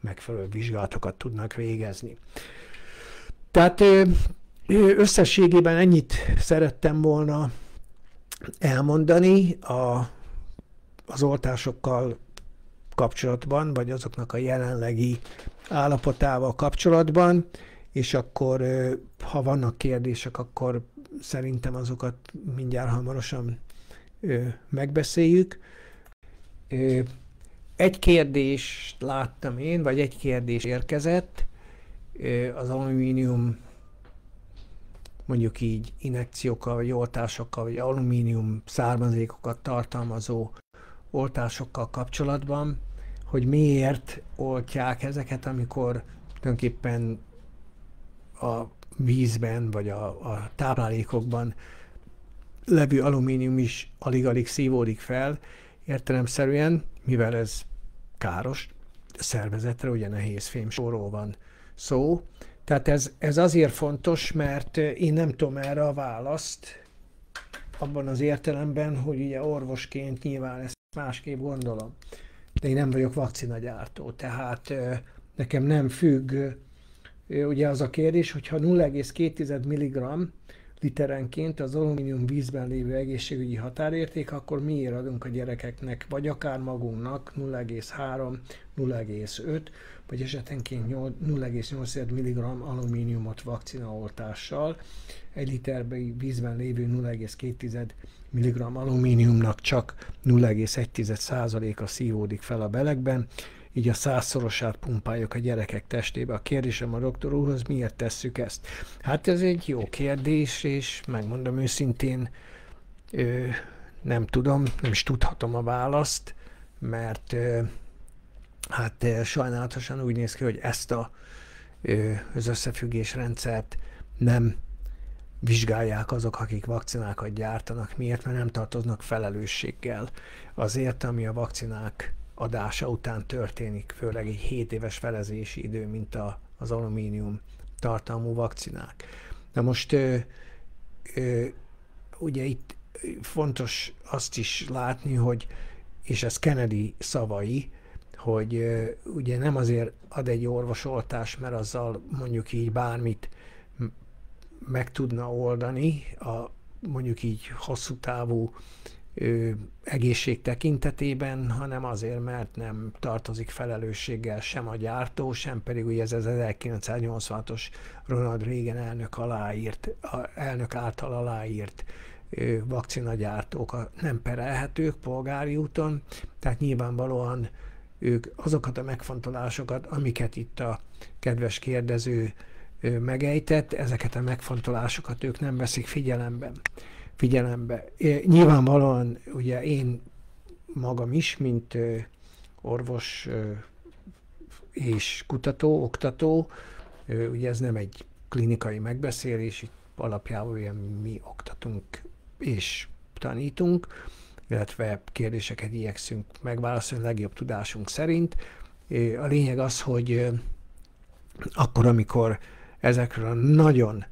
megfelelő vizsgálatokat tudnak végezni. Tehát összességében ennyit szerettem volna elmondani az oltásokkal kapcsolatban, vagy azoknak a jelenlegi állapotával kapcsolatban, és akkor, ha vannak kérdések, akkor szerintem azokat mindjárt hamarosan megbeszéljük. Egy kérdést láttam én, vagy egy kérdés érkezett, az alumínium, mondjuk így injekciókkal, vagy oltásokkal, vagy alumínium származékokat tartalmazó oltásokkal kapcsolatban, hogy miért oltják ezeket, amikor tulajdonképpen a vízben, vagy a táplálékokban levő alumínium is alig-alig szívódik fel, értelemszerűen, mivel ez káros a szervezetre, ugye nehéz fémsorról van szó. Tehát ez azért fontos, mert én nem tudom erre a választ, abban az értelemben, hogy ugye orvosként nyilván ezt másképp gondolom, de én nem vagyok vakcinagyártó, tehát nekem nem függ, ugye az a kérdés, hogyha 0,2 mg literenként az alumínium vízben lévő egészségügyi határérték, akkor miért adunk a gyerekeknek, vagy akár magunknak 0,3, 0,5, vagy esetenként 0,8 mg alumíniumot vakcinaoltással. Egy literben vízben lévő 0,2 mg alumíniumnak csak 0,1%-a szívódik fel a belegben, így a 100-szorosát pumpáljuk a gyerekek testébe. A kérdésem a doktor úrhoz, miért tesszük ezt? Hát ez egy jó kérdés, és megmondom őszintén, nem tudom, nem is tudhatom a választ, mert hát sajnálatosan úgy néz ki, hogy ezt az összefüggésrendszert nem vizsgálják azok, akik vakcinákat gyártanak. Miért? Mert nem tartoznak felelősséggel azért, ami a vakcinák adása után történik, főleg egy 7 éves felezési idő, mint az alumínium tartalmú vakcinák. Na most ugye itt fontos azt is látni, hogy, és ez Kennedy szavai, hogy ugye nem azért ad egy orvosoltás, mert azzal mondjuk így bármit meg tudna oldani, mondjuk így hosszú távú egészség tekintetében, hanem azért, mert nem tartozik felelősséggel sem a gyártó, sem pedig ugye ez az 1986-os Ronald Reagan elnök által aláírt vakcinagyártók nem perelhetők polgári úton, tehát nyilvánvalóan ők azokat a megfontolásokat, amiket itt a kedves kérdező megejtett, ezeket a megfontolásokat ők nem veszik figyelembe. Nyilvánvalóan ugye én magam is, mint orvos és kutató, oktató, ugye ez nem egy klinikai megbeszélés, itt alapjában ugye mi oktatunk és tanítunk, illetve kérdéseket igyekszünk megválaszolni a legjobb tudásunk szerint. A lényeg az, hogy akkor, amikor ezekről a nagyon,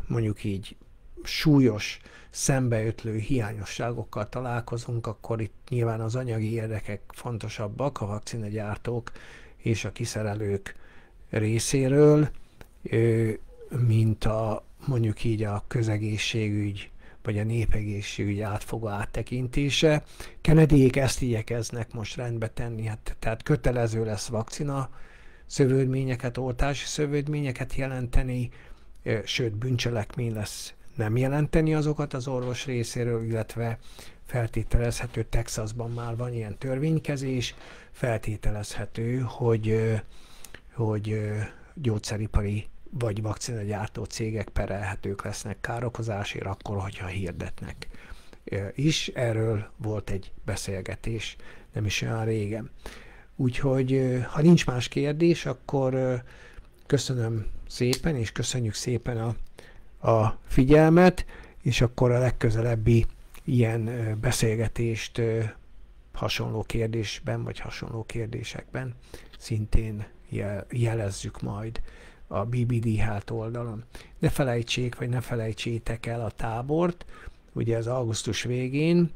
mondjuk így, súlyos, szembeötlő hiányosságokkal találkozunk, akkor itt nyilván az anyagi érdekek fontosabbak a vakcinagyártók és a kiszerelők részéről, mint mondjuk így a közegészségügy vagy a népegészségügy átfogó áttekintése. Kennedyék ezt igyekeznek most rendbe tenni, tehát kötelező lesz vakcina szövődményeket, oltási szövődményeket jelenteni, sőt bűncselekmény lesz nem jelenteni azokat az orvos részéről, illetve feltételezhető, Texasban már van ilyen törvénykezés, feltételezhető, hogy gyógyszeripari vagy vakcinagyártó cégek perelhetők lesznek károkozásért, akkor, hogyha hirdetnek is. Erről volt egy beszélgetés nem is olyan régen. Úgyhogy, ha nincs más kérdés, akkor köszönöm szépen, és köszönjük szépen a figyelmet, és akkor a legközelebbi ilyen beszélgetést hasonló kérdésben, vagy hasonló kérdésekben szintén jelezzük majd a BBDH oldalon. Ne felejtsék, vagy ne felejtsétek el a tábort, ugye ez augusztus végén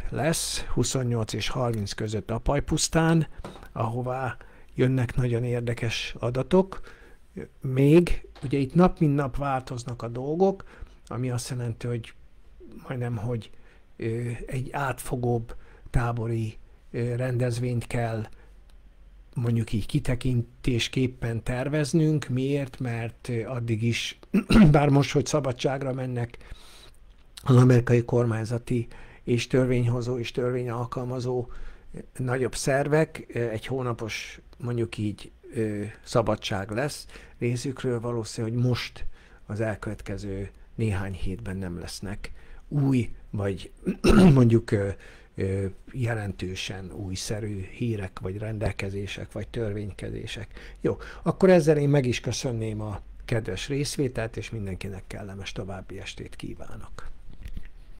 lesz, 28 és 30 között Apajpusztán, ahová jönnek nagyon érdekes adatok. Még, ugye itt nap mint nap változnak a dolgok, ami azt jelenti, hogy majdnem, hogy egy átfogóbb tábori rendezvényt kell mondjuk így kitekintésképpen terveznünk. Miért? Mert addig is, bár most, hogy szabadságra mennek az amerikai kormányzati és törvényhozó és törvényalkalmazó nagyobb szervek, egy hónapos mondjuk így szabadság lesz részükről, valószínű, hogy most az elkövetkező néhány hétben nem lesznek új, vagy mondjuk jelentősen újszerű hírek, vagy rendelkezések, vagy törvénykezések. Jó, akkor ezzel én meg is köszönném a kedves részvételt, és mindenkinek kellemes további estét kívánok.